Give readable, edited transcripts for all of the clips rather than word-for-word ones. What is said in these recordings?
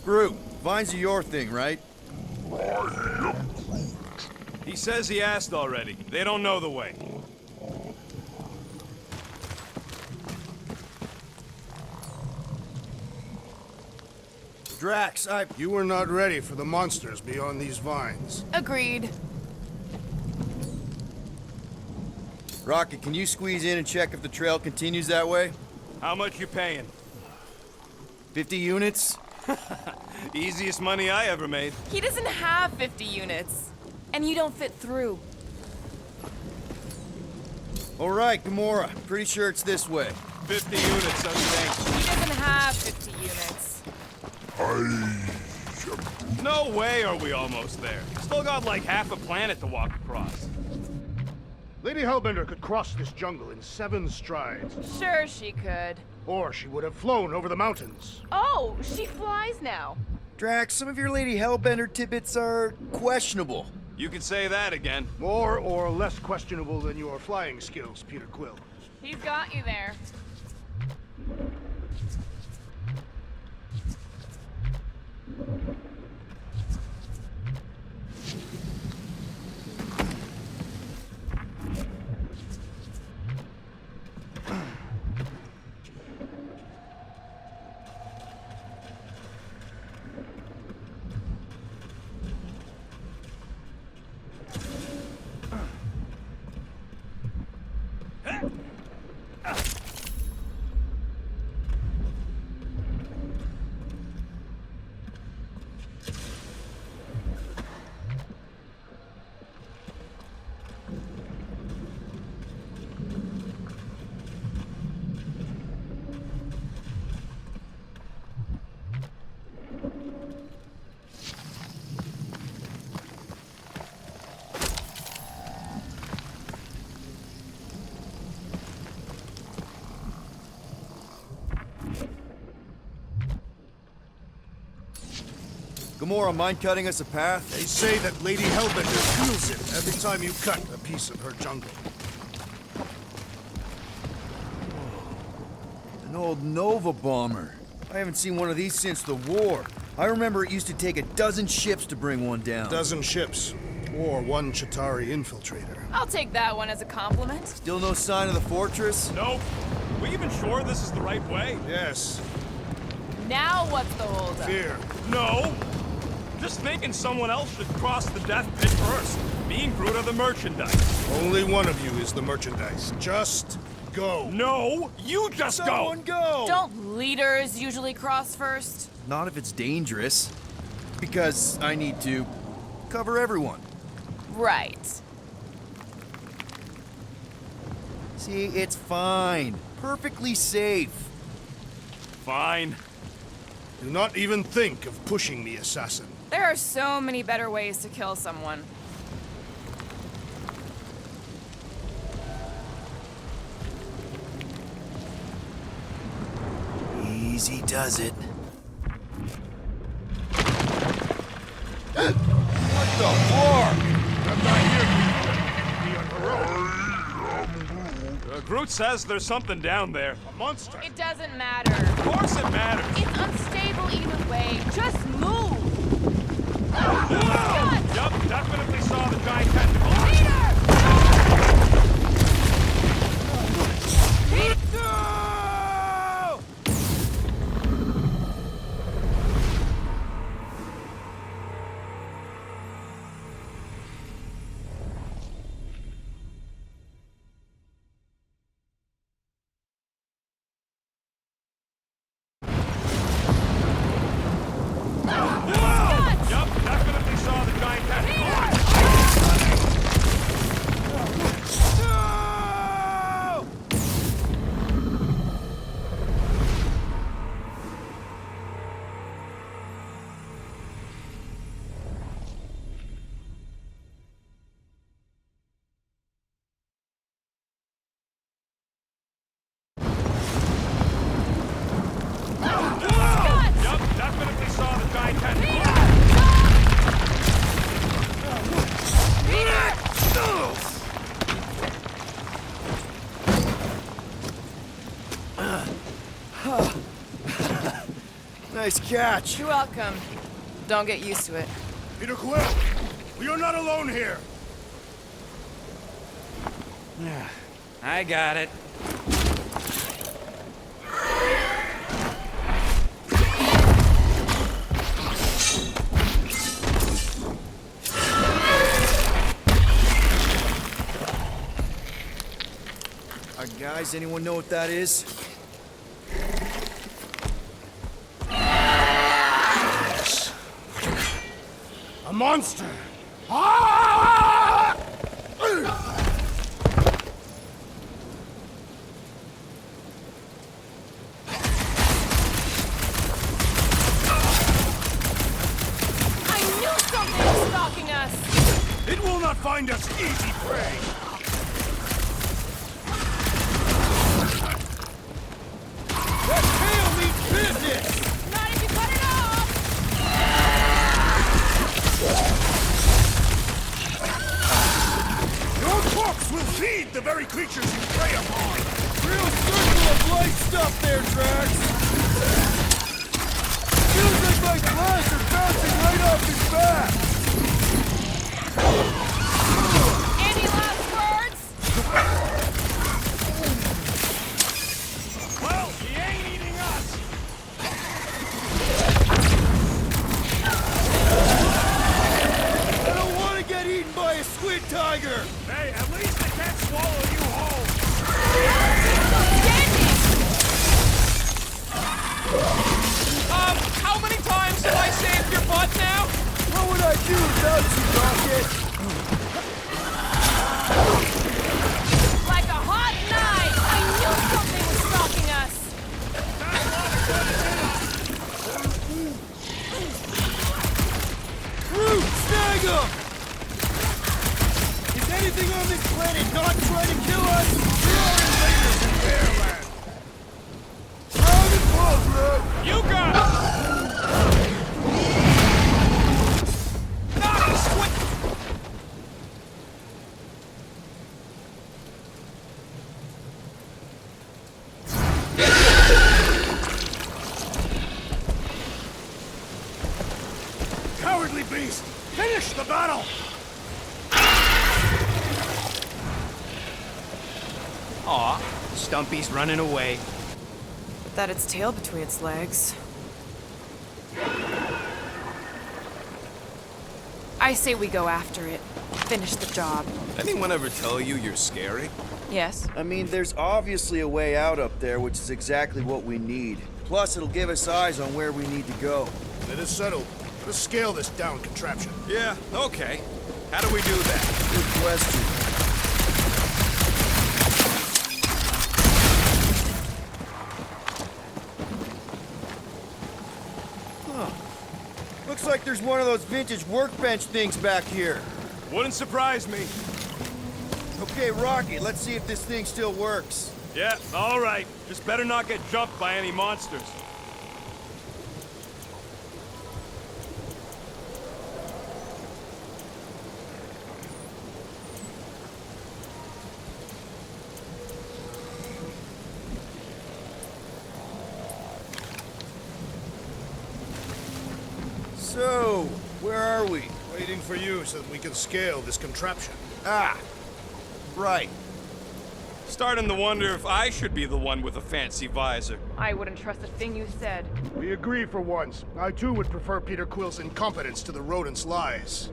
Groot, vines are your thing, right? He says he asked already. They don't know the way. Drax, You were not ready for the monsters beyond these vines. Agreed. Rocket, can you squeeze in and check if the trail continues that way? How much you paying? 50 units? Easiest money I ever made. He doesn't have 50 units. And you don't fit through. All right, Gamora. Pretty sure it's this way. 50 units, don't you think? He doesn't have 50 units. No way are we almost there. Still got like half a planet to walk across. Lady Hellbender could cross this jungle in 7 strides. Sure she could. Or she would have flown over the mountains. Oh, she flies now. Drax, some of your Lady Hellbender tidbits are questionable. You can say that again. More or less questionable than your flying skills, Peter Quill. He's got you there. Gamora, mind cutting us a path? They say that Lady Hellbender feels it every time you cut a piece of her jungle. An old Nova bomber. I haven't seen one of these since the war. I remember it used to take a dozen ships to bring one down. A dozen ships, or 1 Chitauri infiltrator. I'll take that one as a compliment. Still no sign of the fortress? Nope. We even sure this is the right way? Yes, Now what's the holdup? fear. No. Just thinking someone else should cross the death pit first. Me and Groot are the merchandise. Only one of you is the merchandise. Just go. No, you just Someone go! Don't leaders usually cross first? Not if it's dangerous. Because I need to cover everyone. Right. See, it's fine. Perfectly safe. Fine. Do not even think of pushing me, assassin. There are so many better ways to kill someone. Easy does it. What the fuck? I'm not here. Be on the road. Groot says there's something down there. A monster. It doesn't matter. Of course it matters. It's unstable either way. Just move! Yup, definitely saw the giant tentacle. Peter! Yup, definitely saw the giant tentacle. Nice catch. You're welcome. Don't get used to it. Peter Quill, we are not alone here. I got it. Guys, anyone know what that is? A monster! Ah! I knew something was stalking us! It will not find us easy prey! Business! Not if you cut it off! Your corpse will feed the very creatures you prey upon! Real circle of life stuff there, Drax! Feels like my claws are bouncing right off his back! Any last words? Well, he ain't eating us. I don't want to get eaten by a squid tiger! Hey, at least I can't swallow you whole. How many times have I saved your butt now? What would I do without you, Rocket? Like a hot knife! I knew something was stalking us! Root, snag him! Is anything on this planet not trying to kill us? We are invaders in Bearland! Round and pull, Root! You got it! Ah, squid! Cowardly beast! Finish the battle! Aw, Stumpy's running away. That its tail between its legs. I say we go after it. Finish the job. Anyone ever tell you you're scary? Yes? I mean, there's obviously a way out up there, which is exactly what we need. Plus, it'll give us eyes on where we need to go. It is settled. Let us scale this down contraption. Yeah, okay. How do we do that? Good question. Huh. Looks like there's one of those vintage workbench things back here. Wouldn't surprise me. Okay, Rocky, let's see if this thing still works. Yeah, all right. Just better not get jumped by any monsters. So, where are we? Waiting for you so that we can scale this contraption. Ah, right. Starting to wonder if I should be the one with a fancy visor. I wouldn't trust a thing you said. We agree for once. I too would prefer Peter Quill's incompetence to the rodent's lies.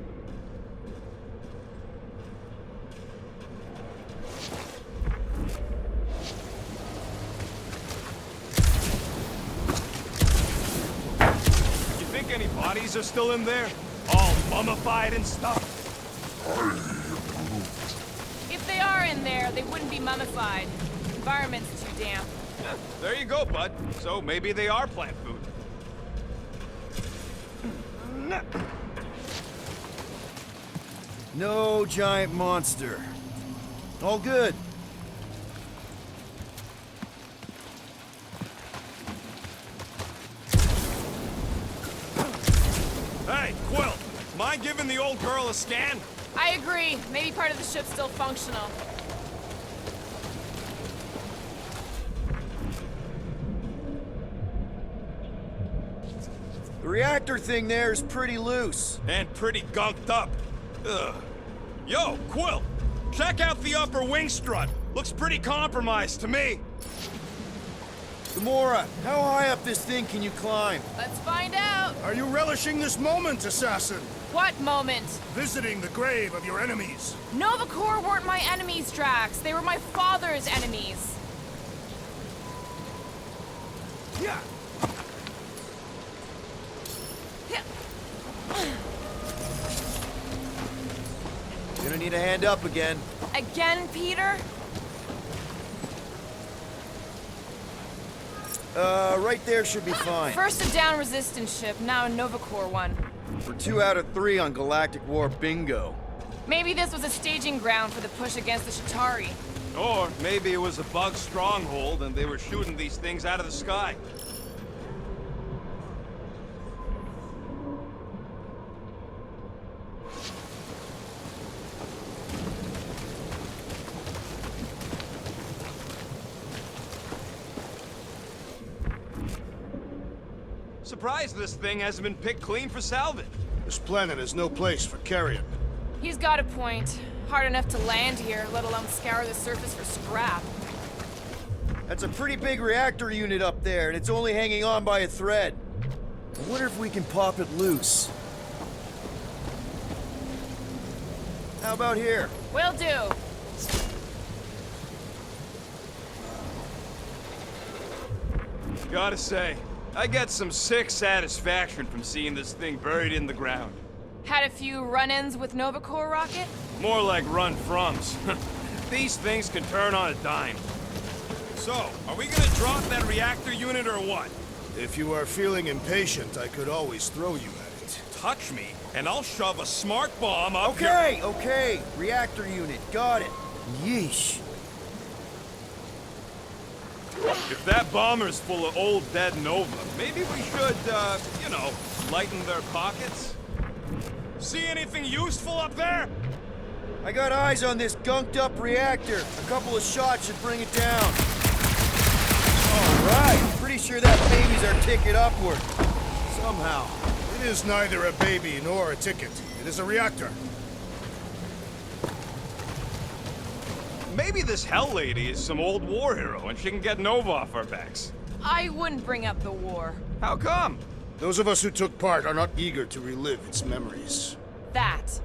You think any bodies are still in there? All mummified and stuff? If they are in there, they wouldn't be mummified. Environment's too damp. There you go, bud. So maybe they are plant food. No giant monster. All good. Hey, Quill, mind giving the old girl a scan? I agree. Maybe part of the ship's still functional. The reactor thing there is pretty loose. And pretty gunked up. Ugh. Yo, Quill, check out the upper wing strut. Looks pretty compromised to me. Gamora, how high up this thing can you climb? Let's find out. Are you relishing this moment, assassin? What moment? Visiting the grave of your enemies. Nova Corps weren't my enemies, Drax. They were my father's enemies. Yeah. Gonna need a hand up again. Again, Peter? Right there should be fine. First a down resistance ship, now a Nova Corps one. We're 2 out of 3 on Galactic War bingo. Maybe this was a staging ground for the push against the Chitauri. Or maybe it was a bug stronghold and they were shooting these things out of the sky. Surprised this thing hasn't been picked clean for salvage. This planet is no place for carrion. He's got a point. Hard enough to land here, let alone scour the surface for scrap. That's a pretty big reactor unit up there, and it's only hanging on by a thread. I wonder if we can pop it loose. How about here? Will do. Gotta say, I get some sick satisfaction from seeing this thing buried in the ground. Had a few run-ins with Nova Corps rocket? More like run-froms. These things can turn on a dime. So, are we gonna drop that reactor unit or what? If you are feeling impatient, I could always throw you at it. Touch me, and I'll shove a smart bomb up Okay, okay. Reactor unit, got it. Yeesh. If that bomber's full of old dead Nova, maybe we should, you know, lighten their pockets? See anything useful up there? I got eyes on this gunked up reactor. A couple of shots should bring it down. All right. Pretty sure that baby's our ticket upward. Somehow. It is neither a baby nor a ticket. It is a reactor. Maybe this Hell Lady is some old war hero and she can get Nova off our backs. I wouldn't bring up the war. How come? Those of us who took part are not eager to relive its memories. That.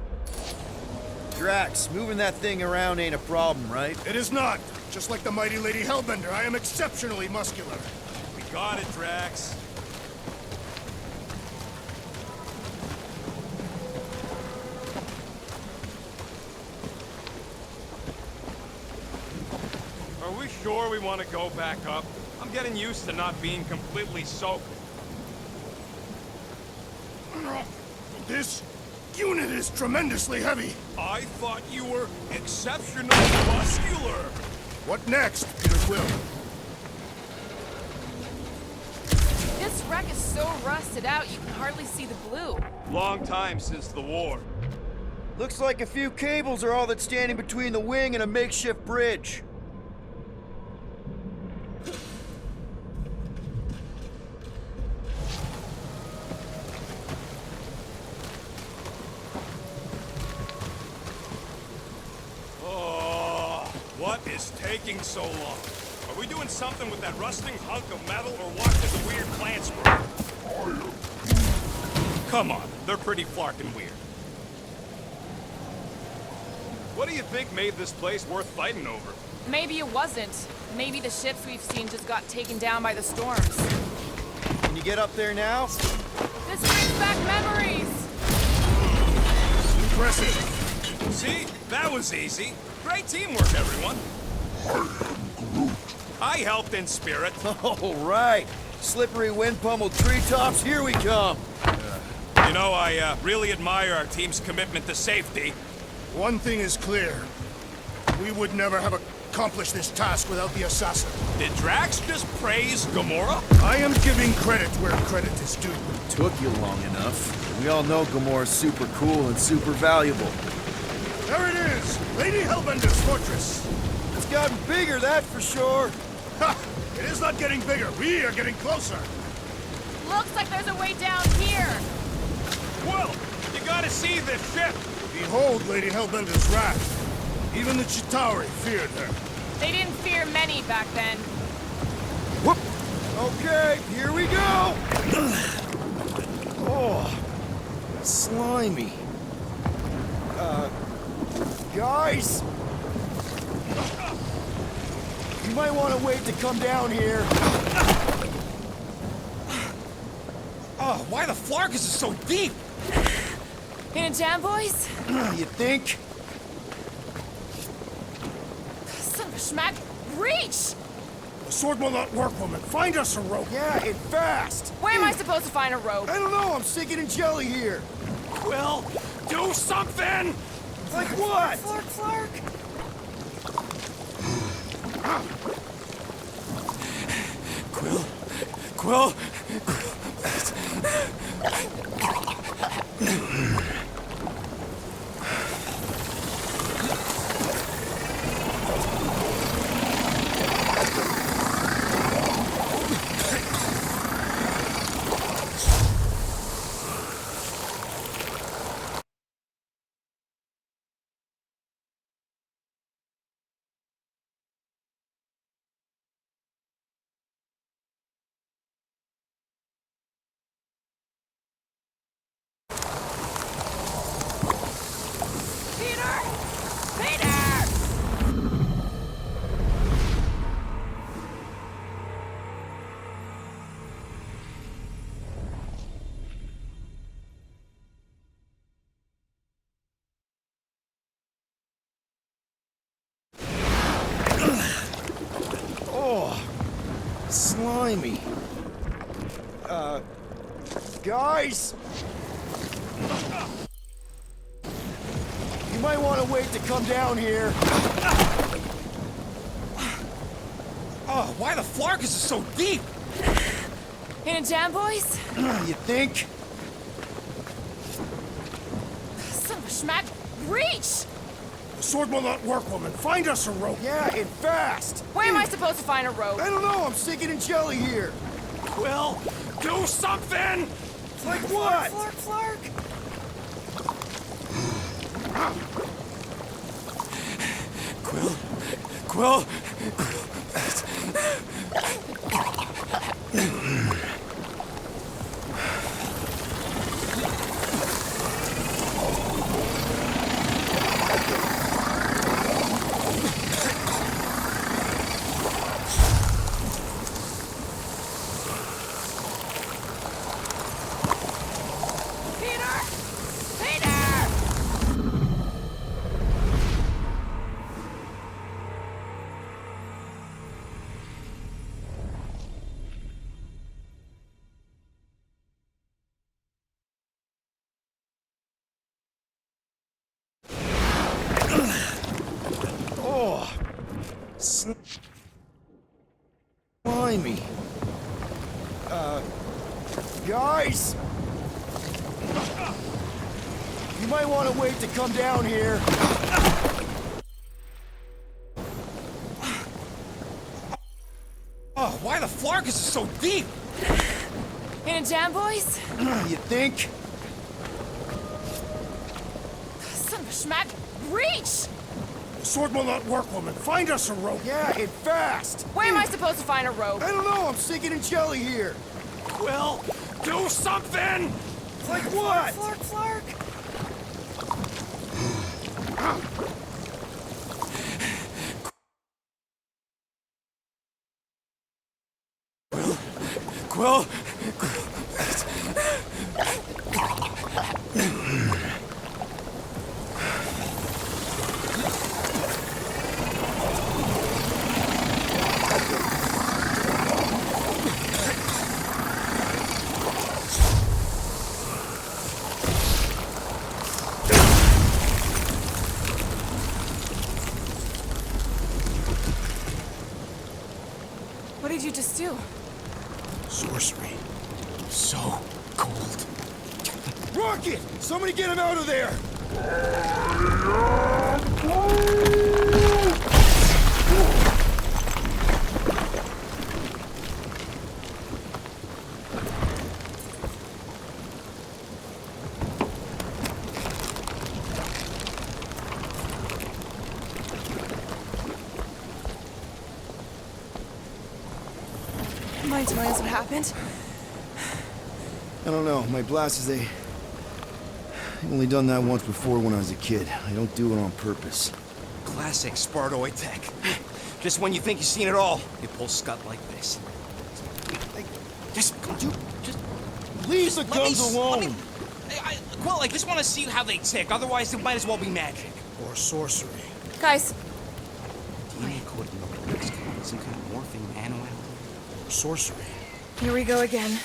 Drax, moving that thing around ain't a problem, right? It is not. Just like the mighty Lady Hellbender, I am exceptionally muscular. We got it, Drax. Are we sure we want to go back up? I'm getting used to not being completely soaked. This unit is tremendously heavy. I thought you were exceptionally muscular. What next, Peter Quill? This wreck is so rusted out you can hardly see the blue. Long time since the war. Looks like a few cables are all that's standing between the wing and a makeshift bridge. What is taking so long? Are we doing something with that rusting hunk of metal or watching the weird plants grow? Come on, they're pretty flarkin' weird. What do you think made this place worth fighting over? Maybe it wasn't. Maybe the ships we've seen just got taken down by the storms. Can you get up there now? This brings back memories! Impressive. See? That was easy. Great teamwork, everyone. I helped in spirit. All right. Slippery wind-pummeled treetops, here we come. You know, I really admire our team's commitment to safety. One thing is clear. We would never have accomplished this task without the assassin. Did Drax just praise Gamora? I am giving credit where credit is due. Took you long enough. We all know Gamora's super cool and super valuable. There it is! Lady Hellbender's fortress! It's gotten bigger, that's for sure. Ha! It is not getting bigger. We are getting closer. Looks like there's a way down here. Quill, you gotta see this ship. Behold Lady Hellbender's wrath. Even the Chitauri feared her. They didn't fear many back then. Whoop! Okay, here we go! Oh, slimy. Guys? You might want to wait to come down here. Oh, why the flark is it so deep? In a jam, boys? You think? Son of a schmack. Reach! The sword will not work, woman. Find us a rope. Yeah, and fast! Where am I supposed to find a rope? I don't know, I'm sinking in jelly here. Quill, do something! Like what? Flark, flark. Quill? Peter! Peter! Oh, slimy. Guys? You might want to wait to come down here. Oh, why the flark is it so deep? In a jam, boys? You think? Son of a schmack. Reach! The sword will not work, woman. Find us a rope. Yeah, and fast! Where am I supposed to find a rope? I don't know, I'm sinking in jelly here. Quill, do something! Like what? Flark, flark. Quill? Peter! Peter! Oh, slimy. Guys? You might want to wait to come down here. Oh, why the flark is it so deep? In a jam, boys? You think? Son of a schmack. Reach! The sword will not work, woman. Find us a rope. Yeah, and fast! Where am I supposed to find a rope? I don't know, I'm sinking in jelly here. Quill, do something! Like what? Flark, flark. Quill? What did you just do? Sorcery. So cold. Rocket! Somebody get him out of there! Mind telling us what happened? I don't know. My blasters, I've only done that once before when I was a kid. I don't do it on purpose. Classic Spartoid tech. Just when you think you've seen it all, you pull scut like this. Just Leave the guns alone! Quill, I just want to see how they tick. Otherwise, it might as well be magic. Or sorcery. Guys, DNA coded notebooks. Some kind of morphing nano. Or sorcery. here we go again.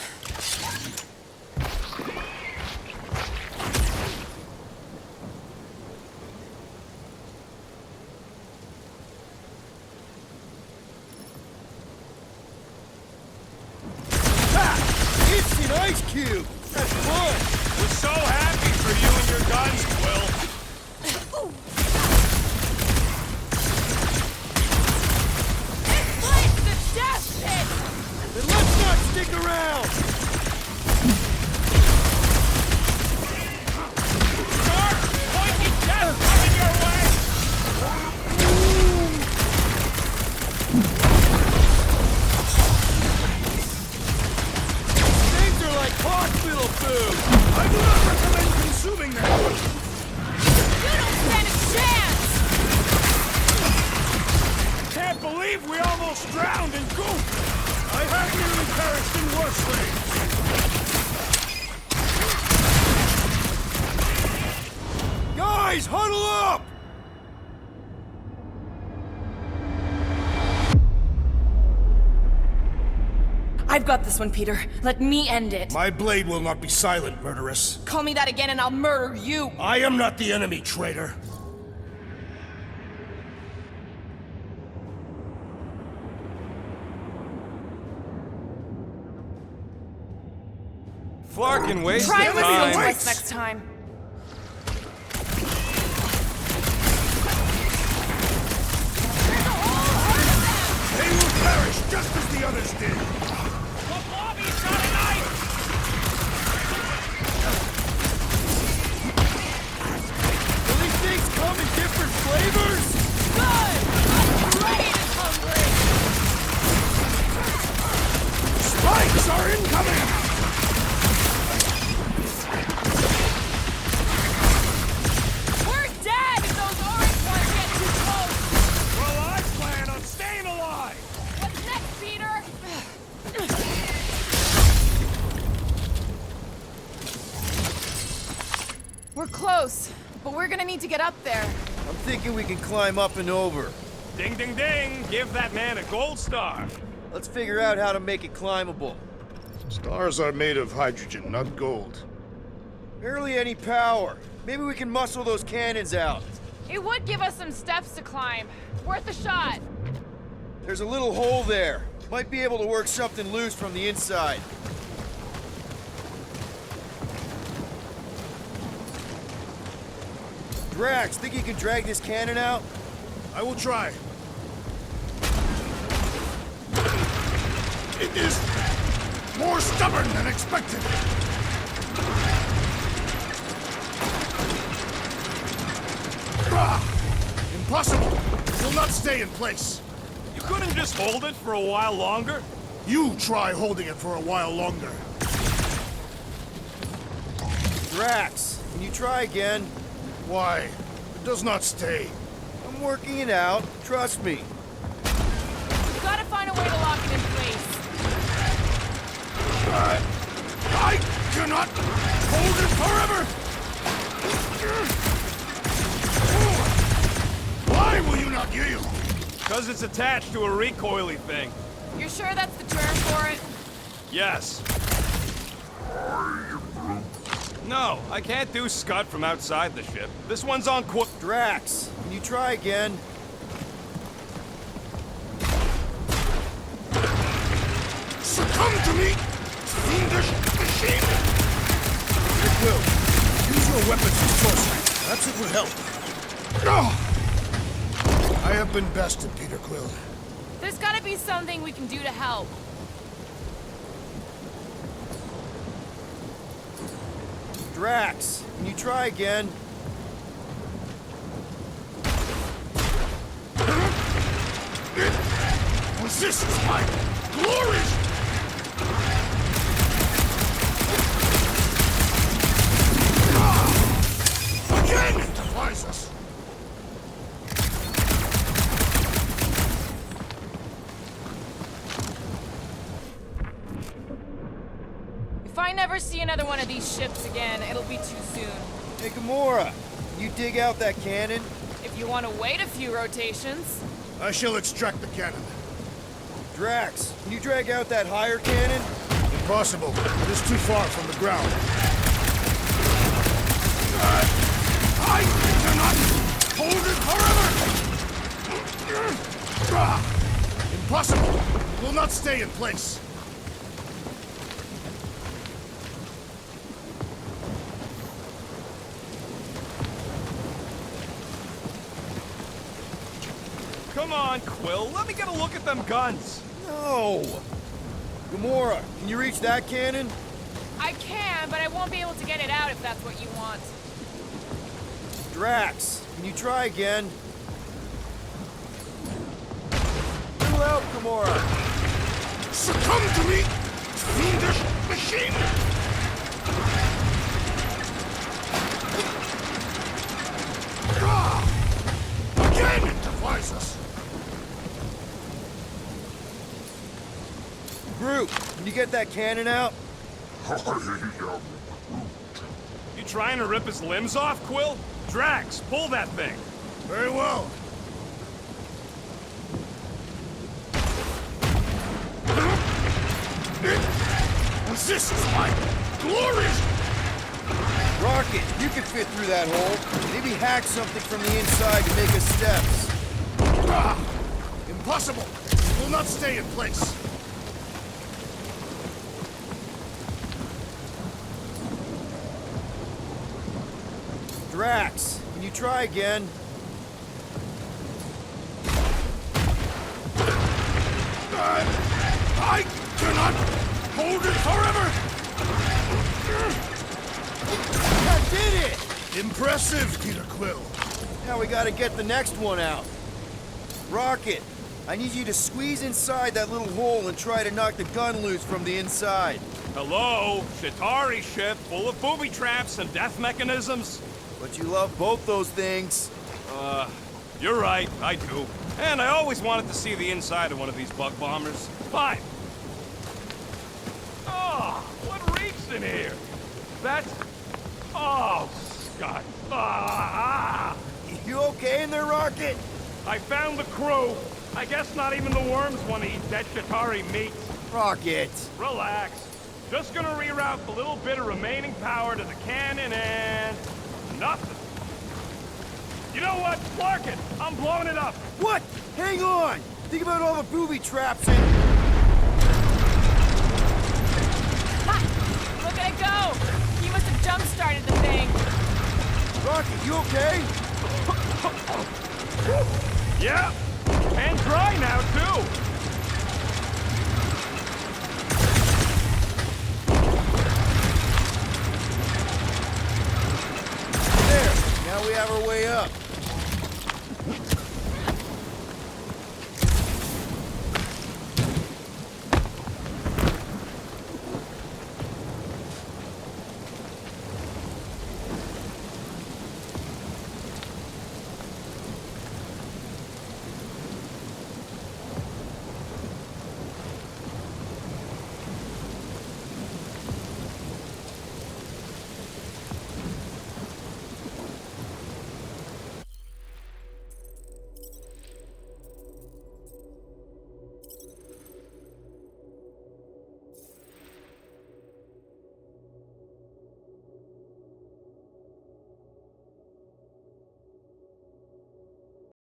It's an ice cube! That's fun! We're so happy for you and your guns, Quill. This place is a death pit! Then let's not stick around! Start pointing death coming your way! Things are like hospital food! I do not recommend consuming them. You don't stand a chance! Can't believe we almost drowned in goop. I have nearly perished in worse ways. Guys, huddle up! I've got this one, Peter. Let me end it. My blade will not be silent, murderess. Call me that again and I'll murder you. I am not the enemy, traitor. Flarkin waste Try of listening to time. us next time. They will perish just as the others did. The lobby's got a knife! Will these things come in different flavors? Good! I'm ready to hungry! Spikes are incoming! We're dead if those orange ones get too close! Well, I plan on staying alive! What's next, Peter? We're close, but we're gonna need to get up there. I'm thinking we can climb up and over. Ding, ding, ding! Give that man a gold star! Let's figure out how to make it climbable. Stars are made of hydrogen, not gold. Barely any power. Maybe we can muscle those cannons out. It would give us some steps to climb. Worth a shot. There's a little hole there. Might be able to work something loose from the inside. Drax, think you can drag this cannon out? I will try. It is more stubborn than expected. Impossible! It will not stay in place. You couldn't just hold it for a while longer? You try holding it for a while longer. Drax, can you try again? Why? It does not stay. I'm working it out. Trust me. We've gotta find a way to lock it in place. I cannot hold it forever! Why will you not yield? Because it's attached to a recoily thing. You're sure that's the term for it? Yes. No, I can't do scud from outside the ship. This one's on Drax, can you try again? Succumb to me, fiendish machine! It will. Use your weapons of sorcery. Perhaps it will help. I have been bested, Peter Quill. There's gotta be something we can do to help. Drax, can you try again? It resists my glory! Again! It defies us. If I never see another one of these ships again, it'll be too soon. Hey, Gamora, can you dig out that cannon? If you want to wait a few rotations. I shall extract the cannon. Drax, can you drag out that higher cannon? Impossible. It is too far from the ground. I cannot hold it forever! Impossible! It will not stay in place. Come on, Quill. Let me get a look at them guns. No! Gamora, can you reach that cannon? I can, but I won't be able to get it out if that's what you want. Drax, can you try again? Little help, Gamora! Succumb to me, fiendish machine! Again, it defies us. Groot, can you get that cannon out? You trying to rip his limbs off, Quill? Drax, pull that thing. Very well. This is my glorious... Rocket, you can fit through that hole. Maybe hack something from the inside to make us steps. Impossible! It will not stay in place. Drax, can you try again? I cannot hold it forever! I did it! Impressive, Peter Quill. Now we gotta get the next one out. Rocket, I need you to squeeze inside that little hole and try to knock the gun loose from the inside. Hello? Chitauri ship full of booby traps and death mechanisms? But you love both those things. You're right, I do. And I always wanted to see the inside of one of these bug bombers. Fine. Oh, what reeks in here? That's... Oh, Scott. Ah! You okay in there, Rocket? I found the crew. I guess not even the worms want to eat dead Chitauri meat. Rocket. Relax. Just gonna reroute the little bit of remaining power to the cannon and... nothing. You know what? Clark it! I'm blowing it up! What? Hang on! Think about all the booby traps and... Ha! Look at it go! He must have jump-started the thing. Rocket, you okay? Yeah! And dry now, too!